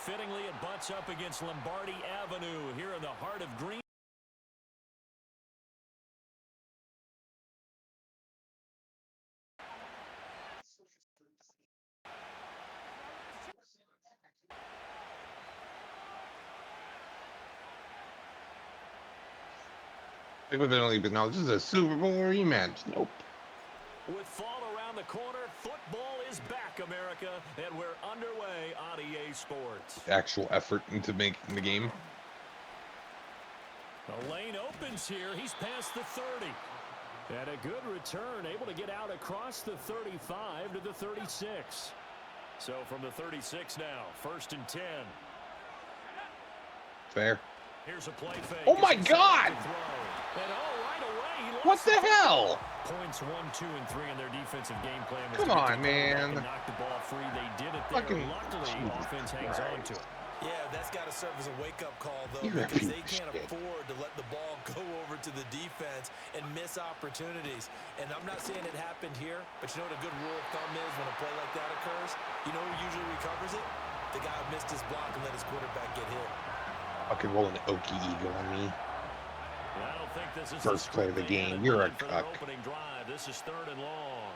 fittingly, it butts up against Lombardi Avenue here in the heart of Green. It would have only been, no, this is a Super Bowl rematch. Nope. With fall around the corner, football is back, America, and we're underway on EA Sports. Actual effort into making the game. The lane opens here. He's past the 30. And a good return, able to get out across the 35 to the 36. So from the 36 now, 1st and 10. Fair. Here's a play fake. Oh my God! And right away, what the hell? Points 1, 2, and 3 in their defensive game plan. Come on, man. Knock the ball free. They did it there. Fucking luckily, offense hangs on to it. Yeah, that's got to serve as a wake-up call, though, You're because they can't afford to let the ball go over to the defense and miss opportunities. And I'm not saying it happened here, but you know what a good rule of thumb is when a play like that occurs? You know who usually recovers it? The guy who missed his block and let his quarterback get hit. Fucking rolling an Okie Eagle on me. I don't think this is First play of the game. You're a cuck. Opening drive. This is 3rd and long.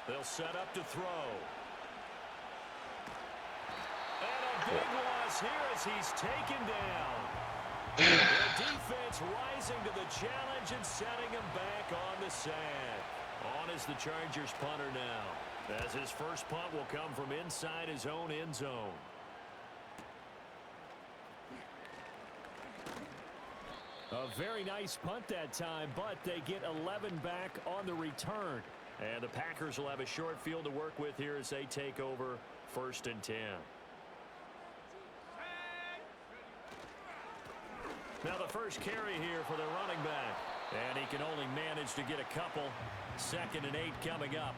They'll set up to throw. And a big loss here as he's taken down. The defense rising to the challenge and setting him back on the sand. On is the Chargers punter now, as his first punt will come from inside his own end zone. A very nice punt that time, but they get 11 back on the return. And the Packers will have a short field to work with here as they take over 1st and 10. Now the first carry here for the running back. And he can only manage to get a couple. 2nd and 8 coming up.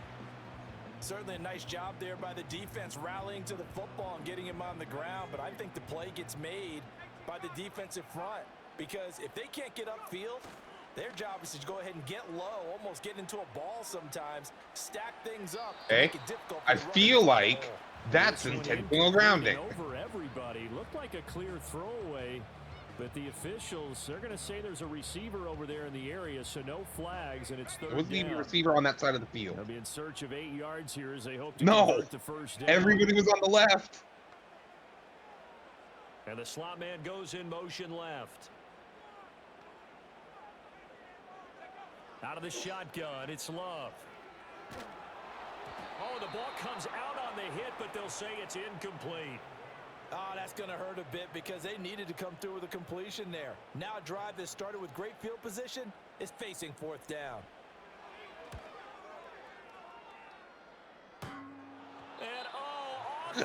Certainly a nice job there by the defense rallying to the football and getting him on the ground. But I think the play gets made by the defensive front. Because if they can't get upfield, their job is to go ahead and get low, almost get into a ball sometimes, stack things up. Hey, I feel like that's intentional grounding. Over everybody. Looked like a clear throwaway, but the officials, they're going to say there's a receiver over there in the area, so no flags, and it's 3rd down. Was the receiver on that side of the field? They'll be in search of 8 yards here as they hope to convert the first down. Everybody was on the left. And the slot man goes in motion left. Out of the shotgun, it's Love. Oh, the ball comes out on the hit, but they'll say it's incomplete. Oh, that's going to hurt a bit because they needed to come through with a completion there. Now a drive that started with great field position is facing 4th down. And off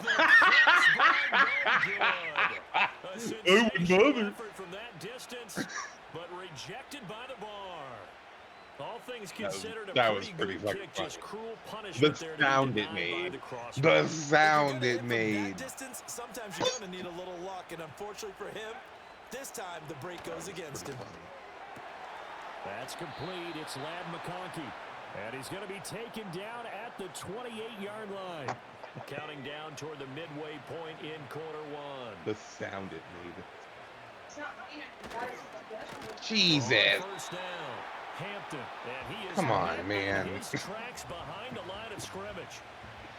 the good. Effort from that distance, but rejected by the bar. All things considered, that was pretty good fucking kick, funny. just cruel punishment The there sound to it made. the The sound it made. Distance, sometimes you're going to need a little luck, and unfortunately for him, this time the break goes against him. That's complete. It's Ladd McConkey. And he's going to be taken down at the 28-yard line. Counting down toward the midway point in quarter 1. The sound it made. Jesus. First down, Hampton. And he is come on, man. His tracks behind the line of scrimmage.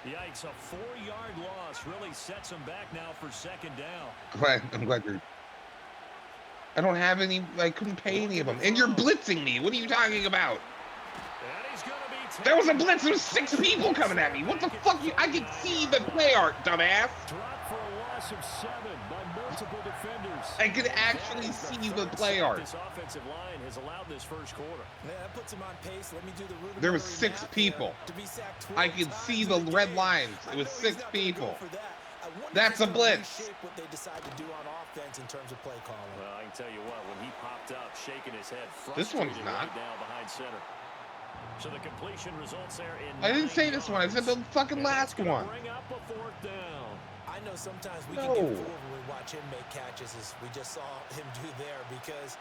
Yikes, a 4-yard loss really sets him back now for 2nd down. I'm glad you're... I don't have any... I couldn't pay any of them. And you're blitzing me. What are you talking about? And he's gonna be there was a blitz. There was 6 people coming at me. What the fuck? I can see the play art, dumbass. Drop for a loss of 7 by multiple defenders. I could actually see the play art. This offensive line has allowed this first quarter. Yeah, that puts him on pace. Let me do the there was 6 people. I could see the red lines. It was 6 people. That's a blitz. What they decide to do on offense in terms of play calling. Well, I can tell you what, when he popped up, shaking his head, this one's not. Right now behind center. So the completion results there in I didn't say this one. I said the fucking last one. Bring up a 4th down. I know sometimes we can get fooled when we watch him make catches, as we just saw him do there, because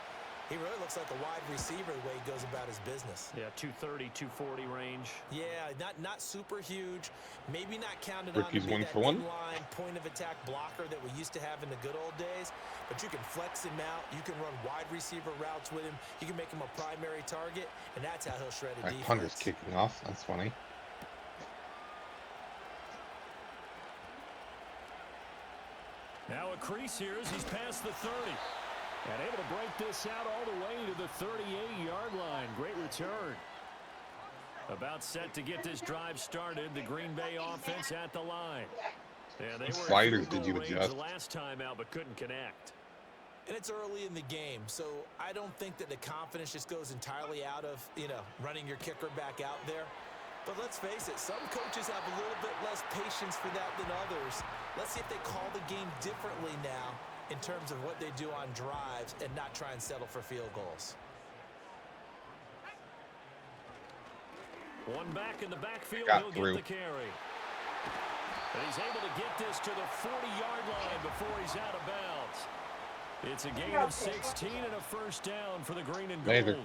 He really looks like a wide receiver the way he goes about his business. Yeah, 230, 240 range. Yeah, not super huge. Maybe not counted Ricky's on to be 1 that for 1. inline point-of-attack blocker that we used to have in the good old days. But you can flex him out. You can run wide receiver routes with him. You can make him a primary target, and that's how he'll shred a defense. Punter's kicking off. That's funny. Now a crease here as he's past the 30. And able to break this out all the way to the 38-yard line. Great return. About set to get this drive started. The Green Bay offense at the line. Yeah, they were sliders did you adjust? Last time out, but couldn't connect. And it's early in the game, so I don't think that the confidence just goes entirely out of, running your kicker back out there. But let's face it, some coaches have a little bit less patience for that than others. Let's see if they call the game differently now in terms of what they do on drives and not try and settle for field goals. One back in the backfield, Got he'll through. get the carry. And he's able to get this to the 40-yard line before he's out of bounds. It's a gain of 16 and a first down for the green and gold. Later.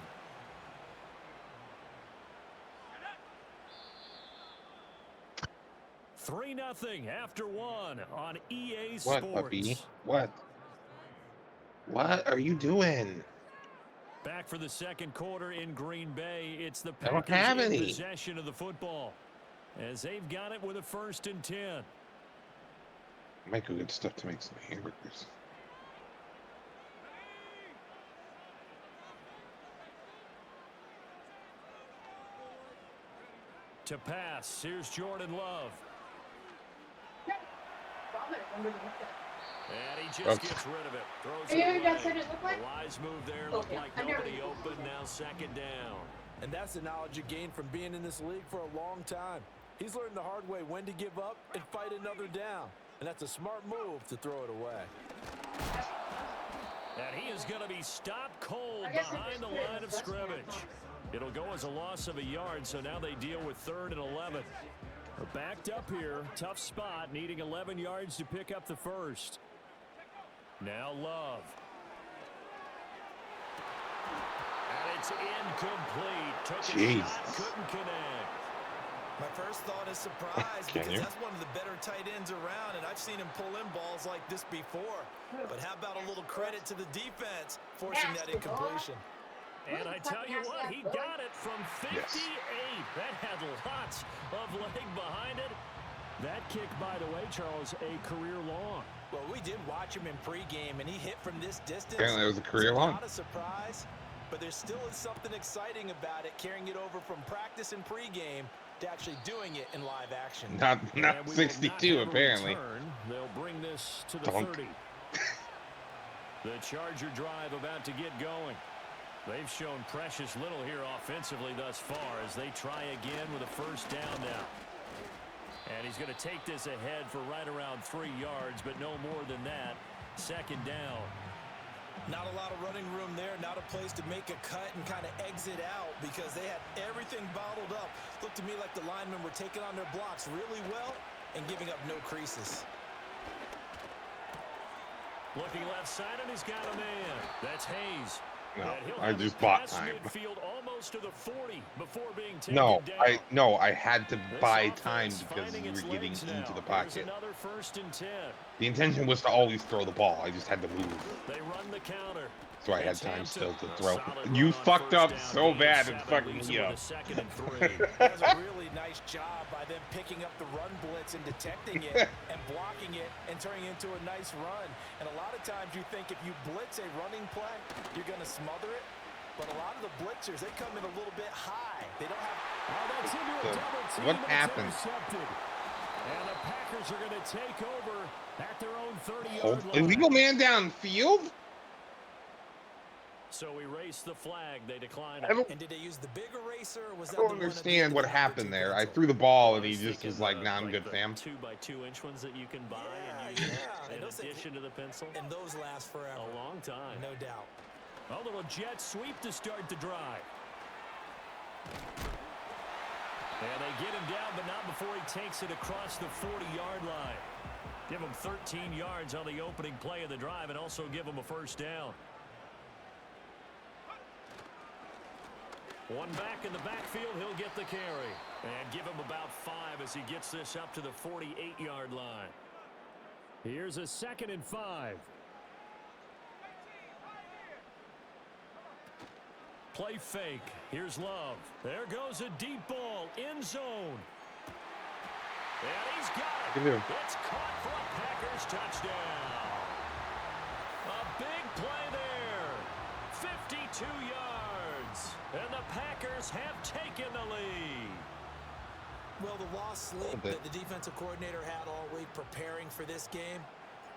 Three 3-0 after one on EA What, Sports. puppy? What? What are you doing? Back for the second quarter in Green Bay. It's the I don't have Packers in any. possession of the football as they've got it with a 1st and 10. I might go get stuff to make some hamburgers. To pass, here's Jordan Love. And he just gets rid of it. Throws it away. A wise move there. Looked like nobody open. Now 2nd down. And that's the knowledge you gain from being in this league for a long time. He's learned the hard way when to give up and fight another down. And that's a smart move to throw it away. And he is going to be stopped cold behind the line of scrimmage. It'll go as a loss of a yard, so now they deal with 3rd and 11. They're backed up here. Tough spot, needing 11 yards to pick up the first. Now Love. And it's incomplete. Took a shot, couldn't connect. My first thought is surprise because that's one of the better tight ends around, and I've seen him pull in balls like this before. But how about a little credit to the defense forcing that incompletion? And I tell you what, he got it from 58. That had lots of leg behind it. That kick, by the way, Charles, a career long. Well, we did watch him in pregame, and he hit from this distance. Apparently it was a career long. Not a surprise, but there still is something exciting about it, carrying it over from practice and pregame to actually doing it in live action. Not 62, apparently. They'll bring this to the 30. The Charger drive about to get going. They've shown precious little here offensively thus far as they try again with a 1st down now. And he's going to take this ahead for right around 3 yards, but no more than that. 2nd down. Not a lot of running room there, not a place to make a cut and kind of exit out because they had everything bottled up. Looked to me like the linemen were taking on their blocks really well and giving up no creases. Looking left side, and he's got a man. That's Hayes. No, I just bought time. Midfield almost to the 40 before being taken down. I had to buy time because we were getting into the pocket. Another 1st and 10. The intention was to always throw the ball. I just had to move. They run the counter. So I had time still to throw. You fucked up so bad and fucking me up. That was a really nice job by them picking up the run blitz and detecting it and blocking it and turning it into a nice run. And a lot of times you think if you blitz a running play, you're going to smother it. But a lot of the blitzers, they come in a little bit high. They don't have... What happened? And the Packers are going to take over at their own 30-yard line. Illegal man downfield? So we race the flag. They decline it. And did they use the big eraser? Or was I don't understand what happened there. I threw the ball and he just was like, "Nah, I'm good, fam." 2x2-inch ones that you can buy and use in addition to the pencil. And those last forever. A long time. No doubt. A little jet sweep to start the drive. And they get him down, but not before he takes it across the 40-yard line. Give him 13 yards on the opening play of the drive and also give him a 1st down. One back in the backfield, he'll get the carry. And give him about 5 as he gets this up to the 48-yard line. Here's a 2nd and 5. Play fake. Here's Love. There goes a deep ball. End zone. And he's got it. It's caught for a Packers touchdown. A big play there. 52 yards. And the Packers have taken the lead. Well, the lost sleep that the defensive coordinator had all week preparing for this game,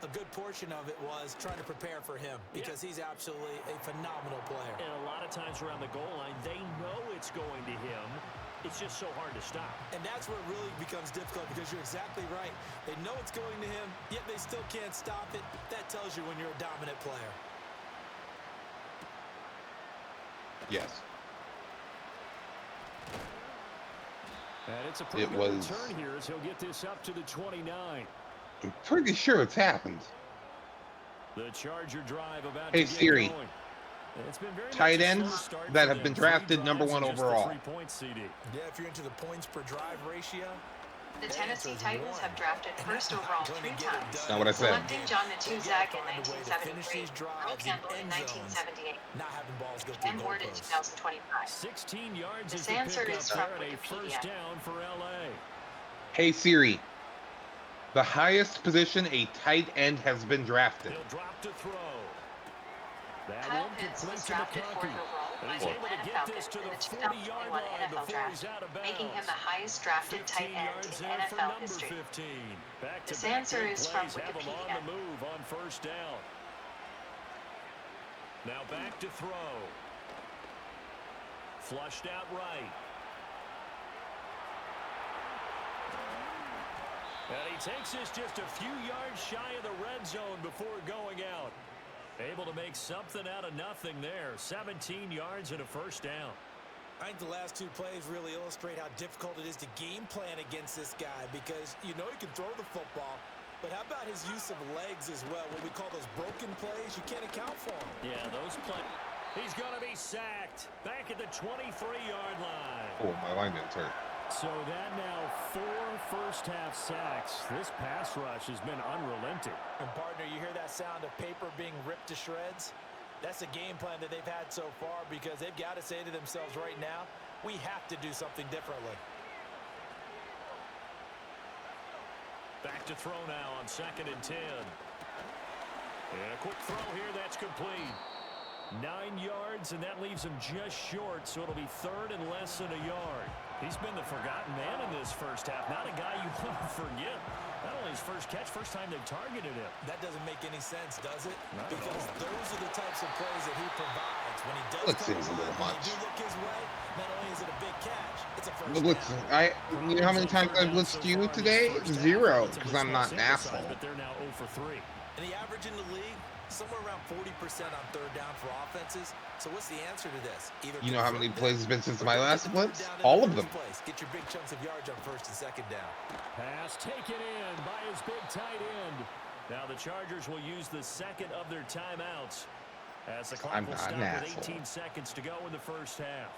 a good portion of it was trying to prepare for him because he's absolutely a phenomenal player. And a lot of times around the goal line, they know it's going to him. It's just so hard to stop. And that's where it really becomes difficult because you're exactly right. They know it's going to him, yet they still can't stop it. That tells you when you're a dominant player. Yes. And it's a pretty good return here as he'll get this up to the 29. I'm pretty sure it's happened. The Charger drive about Hey to get Siri, going. It's been very tight ends that have been drafted #1 overall. Yeah, if you're into the points per drive ratio. The Tennessee Titans have drafted first overall 3 times. That's not what I said. Selecting John Matuzak in 1973, Earl Campbell in 1978, and Ward in 2025. 16 yards This answer is from a first Wikipedia. down for LA. Hey Siri, the highest position a tight end has been drafted. He'll drop to throw. That Kyle one Pitts complete was to drafted McConkey. 4th overall by He's the able to Atlanta get this Falcons to in the the 40-yard 2021 line NFL before he's Draft, out of making him bounds. the highest drafted tight 15 end yards in there for NFL number history. 15. Back to This back answer big is from plays have him on Wikipedia. the move on first down. Now back to throw. Flushed out right. And he takes this just a few yards shy of the red zone before going out. Able to make something out of nothing there. 17 yards and a first down. I think the last 2 plays really illustrate how difficult it is to game plan against this guy because you know he can throw the football, but how about his use of legs as well? What we call those broken plays, you can't account for them. Yeah, those plays. He's going to be sacked back at the 23-yard line. Oh, my line didn't turn. So that now 4 first-half sacks. This pass rush has been unrelenting. And partner, you hear that sound of paper being ripped to shreds? That's a game plan that they've had so far because they've got to say to themselves right now, we have to do something differently. Back to throw now on 2nd and 10. And a quick throw here, that's complete. 9 yards, and that leaves him just short, so it'll be 3rd and less than a yard. He's been the forgotten man in this first half. Not a guy you want to forget. Not only his first catch, first time they've targeted him. That doesn't make any sense, does it? Not because those are the types of plays that he provides. When he does That come seems a little alive, when much. you do look his way, not only is it a big catch, it's a first But listen, down. you know how many times I've blitzed you today? 0, because I'm not an asshole. But they're now 0 for 3. And the average in the league, somewhere around 40% on 3rd down for offenses. So what's the answer to this? Either You know how many plays it's been since my last blitz? down in All the of them. first place. Get your big chunks of yards on 1st and 2nd down. Pass taken in by his big tight end. Now the Chargers will use the 2nd of their timeouts as the clock will stop with 18 seconds to go in the first half.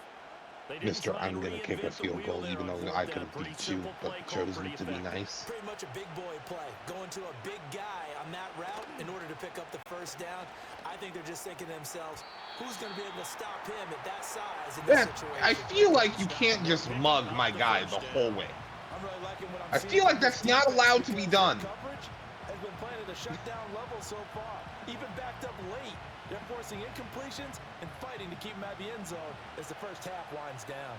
Mr. I'm going to kick a field goal even though I could have beat you, but chose me to be nice. Pretty much a big boy play. Going to a big guy on that route in order to pick up the first down. I think they're just thinking to themselves, who's going to be able to stop him at that size in this situation? I feel like you can't just mug my guy the whole way. I'm really liking what I'm I feel like that's not allowed to be done. Coverage has been playing at a shutdown level so far. Even backed up late. They're forcing incompletions and fighting to keep him at the end zone as the first half winds down.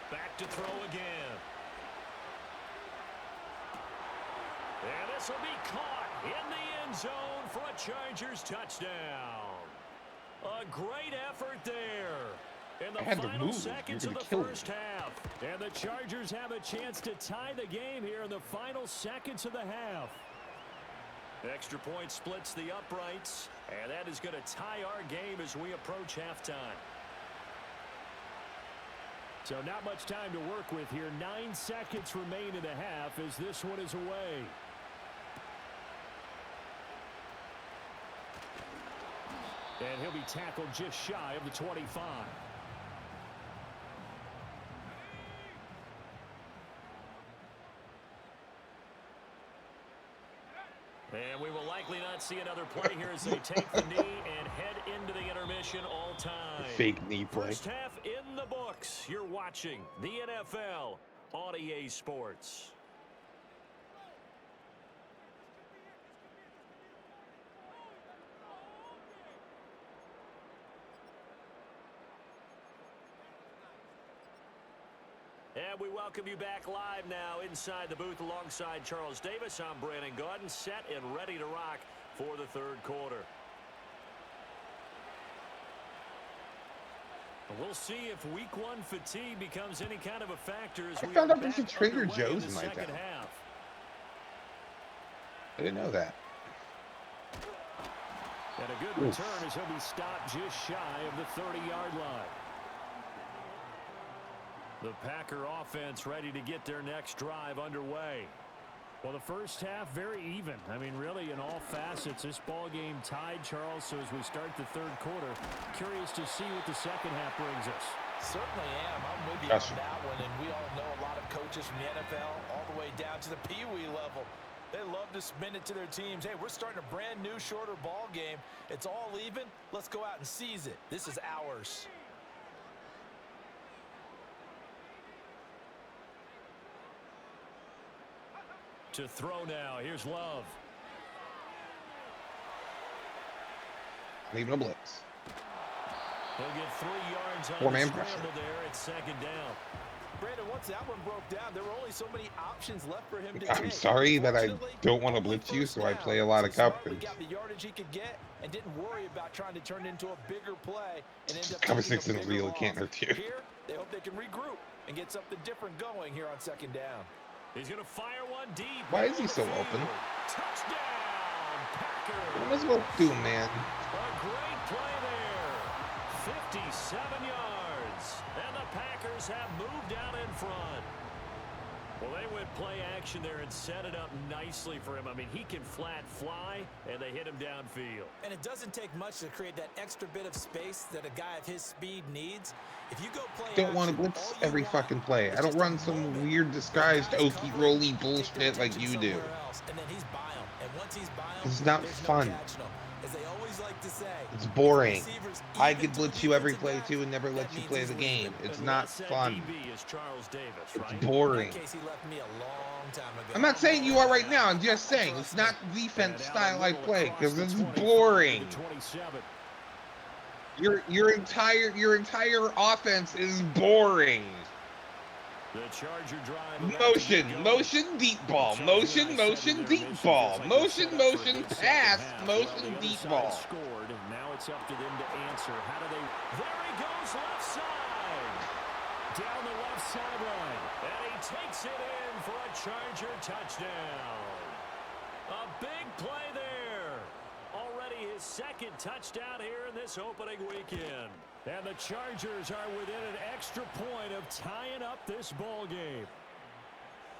Back to throw again. And this will be caught in the end zone for a Chargers touchdown. A great effort there. In the final seconds of the first half. And the Chargers have a chance to tie the game here in the final seconds of the half. Extra point splits the uprights, and that is going to tie our game as we approach halftime. So not much time to work with here. 9 seconds remain in the half as this one is away. And he'll be tackled just shy of the 25. And we will likely not see another play here as they take the knee and head into the intermission all time. Fake knee play. First half in the books. You're watching the NFL on EA Sports. And we welcome you back live now inside the booth alongside Charles Davis. I'm Brandon Gaudin, set and ready to rock for the third quarter. We'll see if week one fatigue becomes any kind of a factor as we found are out there's a back Trader underway Joe's in in the my second town. half. I didn't know that. And a good return as he'll be stopped just shy of the 30-yard line. The Packer offense ready to get their next drive underway. Well, the first half very even. I mean, really, in all facets, this ball game tied, Charles. So as we start the third quarter, curious to see what the second half brings us. Certainly am. I'm with you on that one. And we all know a lot of coaches from the NFL all the way down to the Pee-wee level. They love to spin it to their teams. Hey, we're starting a brand new, shorter ball game. It's all even. Let's go out and seize it. This is ours. To throw now. Here's Love. Leaving a blitz. He'll get 3 yards on Four-man the pressure. scramble there at second down. Brandon, once that one broke down, there were only so many options left for him to I'm take. sorry that I don't want to blitz you, so I play a lot of coverage. Got the yardage he could get and didn't worry about trying to turn it into a bigger play and end up Cover taking 6 a isn't bigger real, it can't loss. hurt you. Here, they hope they can regroup and get something different going here on second down. He's going to fire one deep. Why is he so open? Touchdown, Packers. Might as well do, man. A great play there. 57 yards. And the Packers have moved out in front. Well, they went play action there and set it up nicely for him. I mean, he can flat fly, and they hit him downfield. And it doesn't take much to create that extra bit of space that a guy of his speed needs. If you go play Don't want to blitz every fucking play. I don't run some weird disguised okey roly bullshit like you do. And then he's by him. And once he's by him, It's not there's no fun. catching him. As they always like to say, It's boring. receivers I even could to blitz the you every defensive play backs, too and never let that you means play he's the leaving. game. It's And not that's that fun. DB is Charles Davis, It's right? boring. In that case, he left me a long time ago. I'm not saying you are right now. I'm just saying it's not defense style I play because it's boring. Your entire offense is boring. The Charger drive. Motion, deep ball. Motion, deep ball. Motion, pass, motion, deep ball. Scored. Now it's up to them to answer. How do they? There he goes, left side. Down the left sideline. And he takes it in for a Charger touchdown. A big play there. Already his second touchdown here in this opening weekend. And the Chargers are within an extra point of tying up this ball game.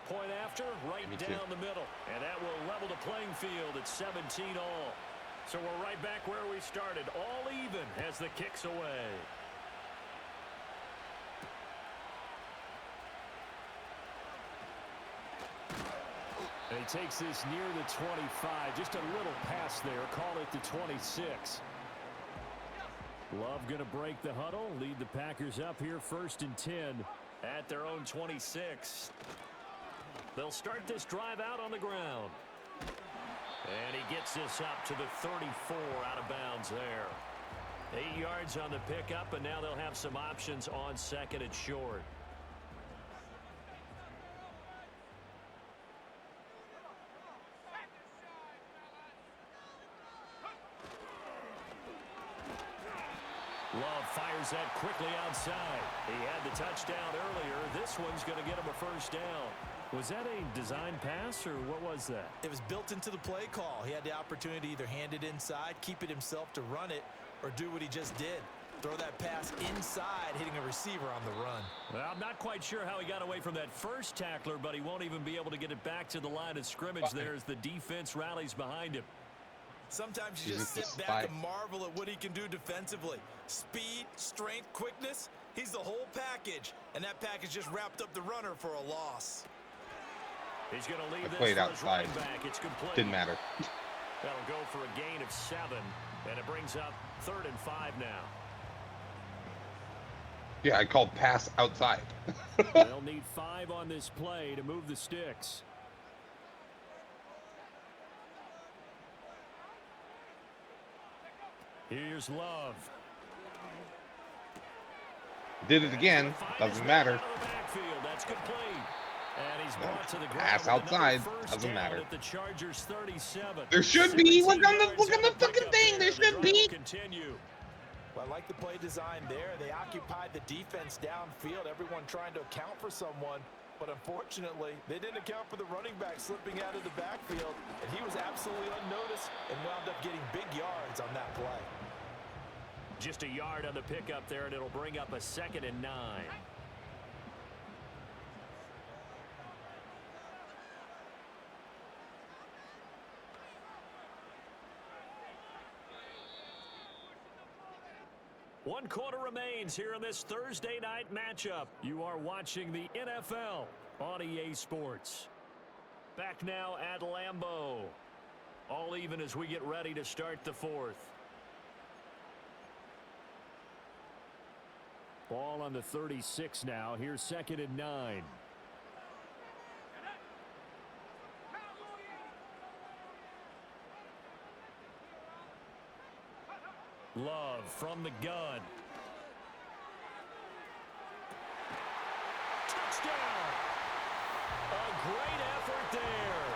Point after, right down the middle. And that will level the playing field at 17 all. So we're right back where we started. All even as the kick's away. And he takes this near the 25. Just a little pass there. Call it the 26. Love going to break the huddle. Lead the Packers up here 1st and 10 at their own 26. They'll start this drive out on the ground. And he gets this up to the 34 out of bounds there. 8 yards on the pickup, and now they'll have some options on second and short. Love fires that quickly outside. He had the touchdown earlier. This one's going to get him a first down. Was that a design pass, or what was that? It was built into the play call. He had the opportunity to either hand it inside, keep it himself to run it, or do what he just did. Throw that pass inside, hitting a receiver on the run. Well, I'm not quite sure how he got away from that first tackler, but he won't even be able to get it back to the line of scrimmage there as the defense rallies behind him. Sometimes you just sit back and marvel at what he can do defensively. Speed, strength, quickness. He's the whole package. And that package just wrapped up the runner for a loss. He's going to leave I played outside. It's complete. Didn't matter. That'll go for a gain of 7. And it brings up 3rd and 5 now. Yeah, I called pass outside. They'll need 5 on this play to move the sticks. Here's Love. Did it again. Doesn't matter. That's complete. And he's brought to the ground. Pass outside. Doesn't matter. The Chargers 37. There should be. Look on the fucking thing. There should be. Continue. Well, I like the play design there. They occupied the defense downfield. Everyone trying to account for someone. But unfortunately, they didn't account for the running back slipping out of the backfield. And he was absolutely unnoticed and wound up getting big yards on that play. Just a yard on the pickup there, and it'll bring up a 2nd and 9. One quarter remains here in this Thursday night matchup. You are watching the NFL on EA Sports. Back now at Lambeau. All even as we get ready to start the 4th. Ball on the 36 now. Here's 2nd and 9. Love from the gun. Touchdown! A great effort there.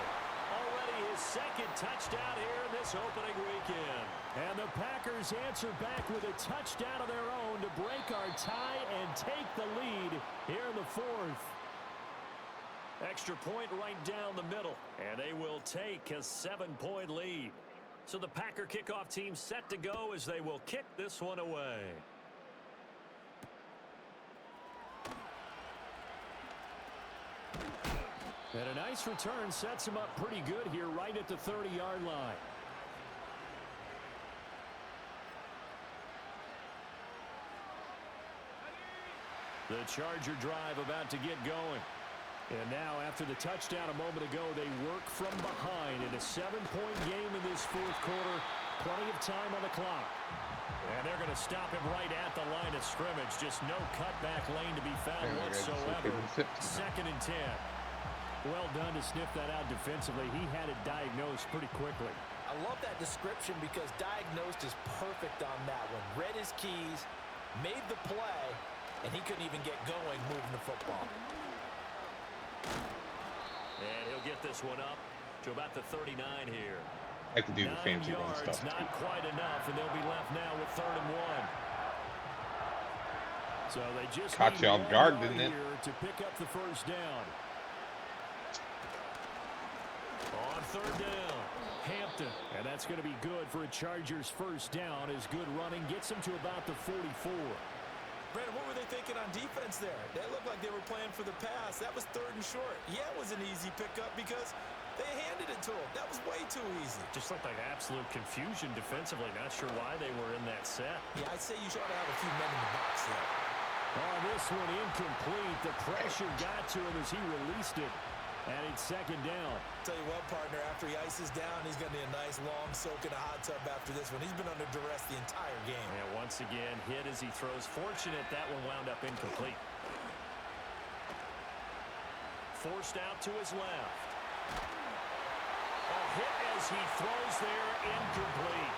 Already his 2nd touchdown here in this opening weekend. And the Packers answer back with a touchdown of their own to break our tie and take the lead here in the 4th. Extra point right down the middle. And they will take a 7-point lead. So the Packer kickoff team set to go as they will kick this one away. And a nice return sets him up pretty good here right at the 30-yard line. The Charger drive about to get going. And now, after the touchdown a moment ago, they work from behind in a 7-point game in this 4th quarter. Plenty of time on the clock. And they're going to stop him right at the line of scrimmage. Just no cutback lane to be found whatsoever. 2nd and 10. Well done to sniff that out defensively. He had it diagnosed pretty quickly. I love that description because diagnosed is perfect on that one. Read his keys, made the play, and he couldn't even get going moving the football. And he'll get this one up to about the 39 here. I can do the fancy run stuff. Not quite enough, and they'll be left now with 3rd and 1. So they just caught you off guard, didn't it? To pick up the 1st down. On 3rd down, Hampton, and that's going to be good for a Chargers 1st down. As good running gets them to about the 44. Brandon, what were they thinking on defense there? That looked like they were playing for the pass. That was 3rd and short. Yeah, it was an easy pickup because they handed it to him. That was way too easy. Just looked like absolute confusion defensively. Not sure why they were in that set. Yeah, I'd say you ought to have a few men in the box there. Oh, this one incomplete. The pressure got to him as he released it. And it's 2nd down. Tell you what, partner, after he ices down, he's going to need a nice long soak in a hot tub after this one. He's been under duress the entire game. And once again, hit as he throws. Fortunate that one wound up incomplete. Forced out to his left. A hit as he throws there, incomplete.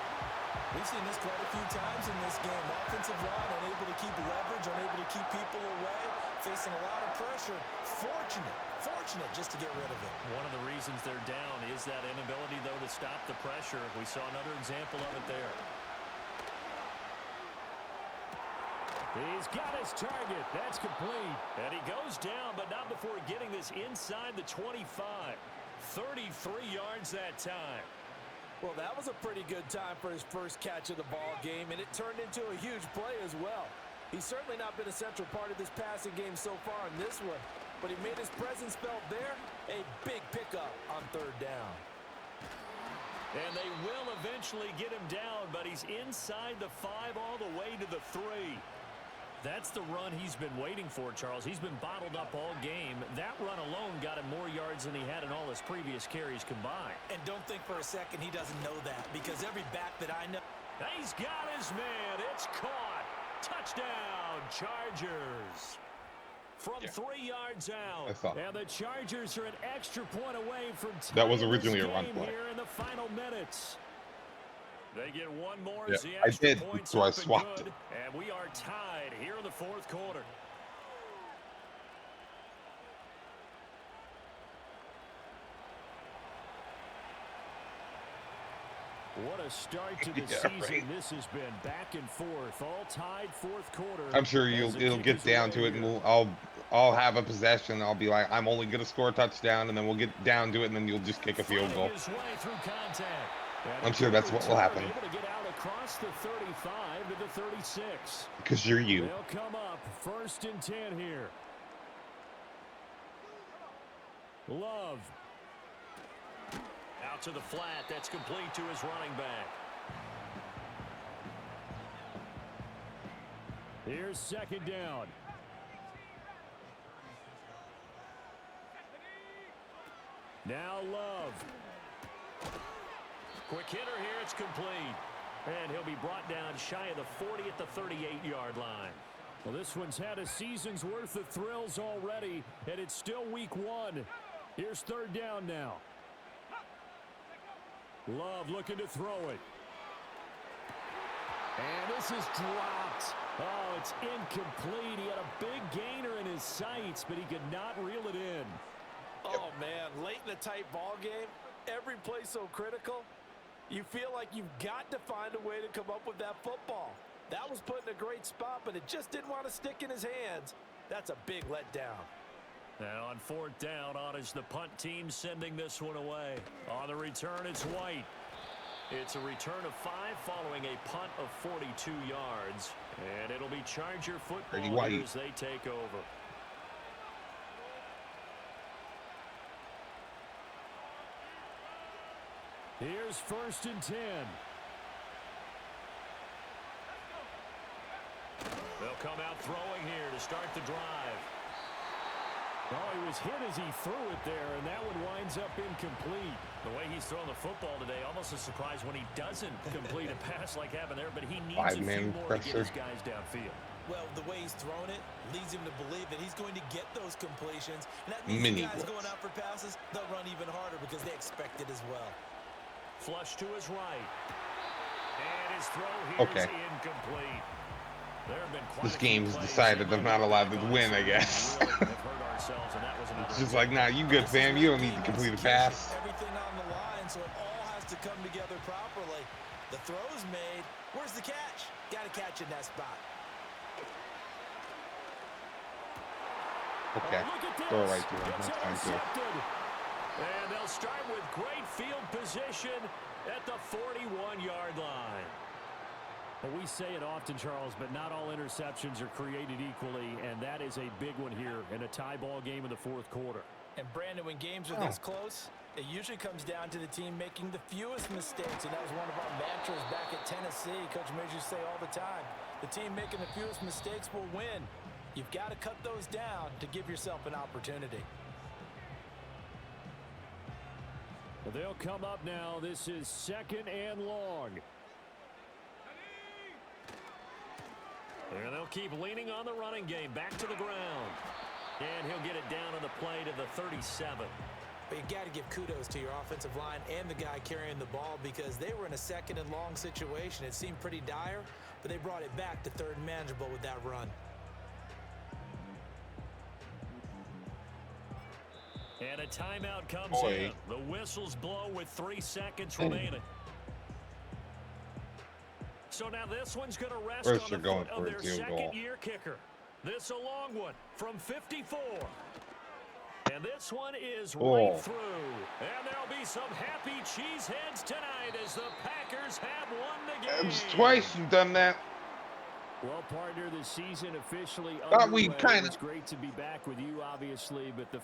We've seen this quite a few times in this game. Offensive line unable to keep leverage, unable to keep people away, facing a lot of pressure. Fortunate just to get rid of it. One of the reasons they're down is that inability, though, to stop the pressure. We saw another example of it there. He's got his target. That's complete. And he goes down, but not before getting this inside the 25. 33 yards that time. Well, that was a pretty good time for his first catch of the ball game, and it turned into a huge play as well. He's certainly not been a central part of this passing game so far in this one, but he made his presence felt there. A big pickup on 3rd down. And they will eventually get him down, but he's inside the 5 all the way to the 3. That's the run he's been waiting for, Charles. He's been bottled up all game. That run alone got him more yards than he had in all his previous carries combined. And don't think for a second he doesn't know that, because every back that I know. He's got his man. It's caught. Touchdown, Chargers. From 3 yards out. And the Chargers are an extra point away from tying that was originally a run play. Here in the final minutes. They get one more. Yeah, The I extra did, points so I up and swapped good, it. and we are tied here in the 4th quarter. What a start to the season. Right. This has been back and forth, all tied 4th quarter. I'm sure it'll get down to it, and I'll have a possession. I'll be like, I'm only gonna score a touchdown, and then we'll get down to it, and then you'll just kick a field goal. I'm sure that's what will happen. Able to get out across the 35 to the 36. Because you're you. They'll come up 1st and 10 here. Love. Out to the flat. That's complete to his running back. Here's 2nd down. Now Love. Quick hitter here. It's complete. And he'll be brought down shy of the 40 at the 38-yard line. Well, this one's had a season's worth of thrills already, and it's still week 1. Here's 3rd down now. Love looking to throw it. And this is dropped. Oh, it's incomplete. He had a big gainer in his sights, but he could not reel it in. Oh, man, late in a tight ball game, every play so critical. You feel like you've got to find a way to come up with that football. That was put in a great spot, but it just didn't want to stick in his hands. That's a big letdown. Now on 4th down, on is the punt team sending this one away. On the return, it's White. It's a return of 5 following a punt of 42 yards. And it'll be Charger football as they take over. Here's 1st and 10. They'll come out throwing here to start the drive. Oh, he was hit as he threw it there, and that one winds up incomplete. The way he's throwing the football today, almost a surprise when he doesn't complete a pass like happened there, but he needs a few more to get his guys downfield. Well, the way he's thrown it leads him to believe that he's going to get those completions. And that means the guys going out for passes, they'll run even harder because they expect it as well. Flush to his right. And his throw here is incomplete. This game's decided I'm not allowed to win, I guess. It's just like, nah, you good, fam. You don't need to complete a pass. Everything on the line, so it all has to come together properly. The throw's made. Where's the catch? Got to catch in that spot. Okay, throw it right to him. That's fine, too. And they'll start with great field position at the 41-yard line. Well, we say it often, Charles, but not all interceptions are created equally, and that is a big one here in a tie ball game in the 4th quarter. And, Brandon, when games are this close, it usually comes down to the team making the fewest mistakes, and that was one of our mantras back at Tennessee. Coach Majors say all the time, the team making the fewest mistakes will win. You've got to cut those down to give yourself an opportunity. Well, they'll come up now. This is 2nd and long. And they'll keep leaning on the running game. Back to the ground. And he'll get it down on the play to the 37. But you got to give kudos to your offensive line and the guy carrying the ball because they were in a 2nd and long situation. It seemed pretty dire, but they brought it back to 3rd and manageable with that run. And a timeout comes in. The whistles blow with 3 seconds remaining. So now this one's going to rest on the foot of their 2nd-year kicker. This a long one from 54. And this one is right through. And there'll be some happy cheeseheads tonight as the Packers have won the game. It's twice you've done that. Well, partner, the season officially underway. It's great to be back with you, obviously, but the